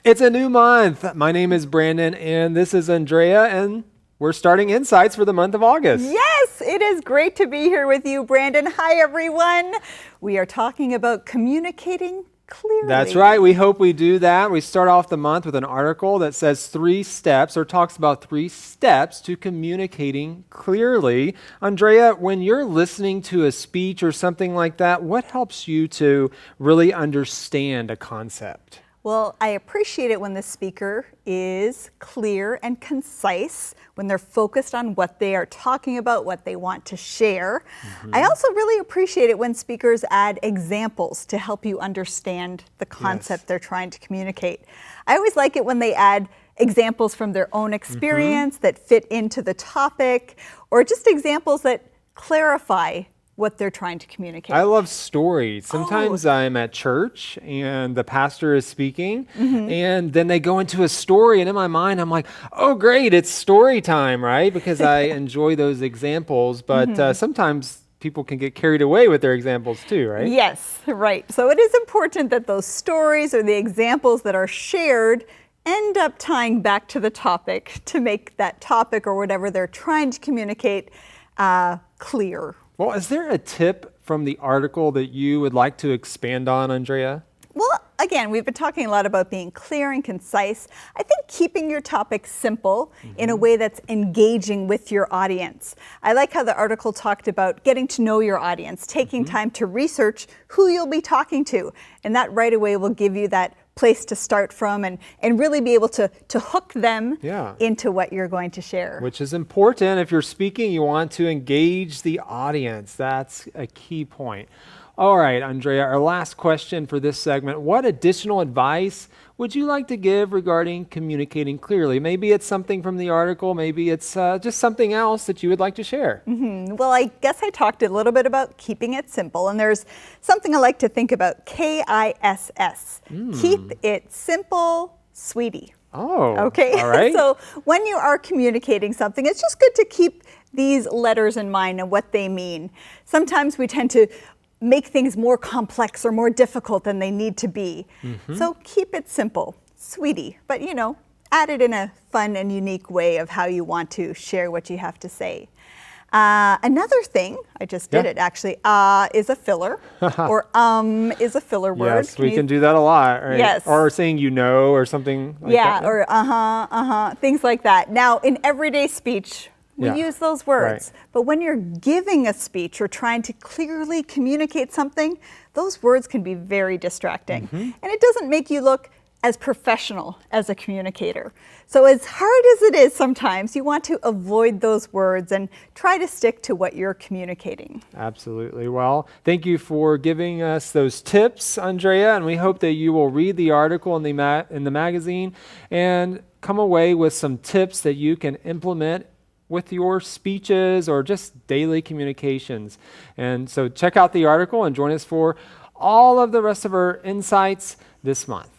It's a new month. My name is Brandon, and this is Andrea, and we're starting Insights for the month of August. Yes, it is great to be here with you, Brandon. Hi, everyone. We are talking about communicating clearly. That's right. We hope we do that. We start off the month with an article that says 3 steps, or talks about 3 steps to communicating clearly. Andrea, when you're listening to a speech or something like that, what helps you to really understand a concept? Well, I appreciate it when the speaker is clear and concise, when they're focused on what they are talking about, what they want to share. I also really appreciate it when speakers add examples to help you understand the concept they're trying to communicate. I always like it when they add examples from their own experience that fit into the topic, or just examples that clarify what they're trying to communicate. I love stories. Sometimes I'm at church and the pastor is speaking and then they go into a story, and in my mind I'm like, oh great, it's story time, right? Because I enjoy those examples, but sometimes people can get carried away with their examples too, right? Yes, right. So it is important that those stories or the examples that are shared end up tying back to the topic to make that topic or whatever they're trying to communicate clear. Well, is there a tip from the article that you would like to expand on, Andrea? Well, again, we've been talking a lot about being clear and concise. I think keeping your topic simple in a way that's engaging with your audience. I like how the article talked about getting to know your audience, taking time to research who you'll be talking to, and that right away will give you that place to start from and really be able to hook them into what you're going to share. Which is important. If you're speaking, you want to engage the audience. That's a key point. All right, Andrea, our last question for this segment. What additional advice would you like to give regarding communicating clearly? Maybe it's something from the article. Maybe it's just something else that you would like to share. Well, I guess I talked a little bit about keeping it simple, and there's something I like to think about, KISS. Keep it simple, sweetie. Oh, okay. All right. So when you are communicating something, it's just good to keep these letters in mind and what they mean. Sometimes we tend to make things more complex or more difficult than they need to be. So keep it simple, sweetie, but add it in a fun and unique way of how you want to share what you have to say. Another thing, I just did it actually, is a filler, or is a filler word. Yes, we can do that a lot, right? Yes. Or saying or something like that. Or things like that. Now, in everyday speech, we use those words, but when you're giving a speech or trying to clearly communicate something, those words can be very distracting. And it doesn't make you look as professional as a communicator. So as hard as it is sometimes, you want to avoid those words and try to stick to what you're communicating. Absolutely. Well, thank you for giving us those tips, Andrea, and we hope that you will read the article in the magazine and come away with some tips that you can implement with your speeches or just daily communications. And so check out the article and join us for all of the rest of our insights this month.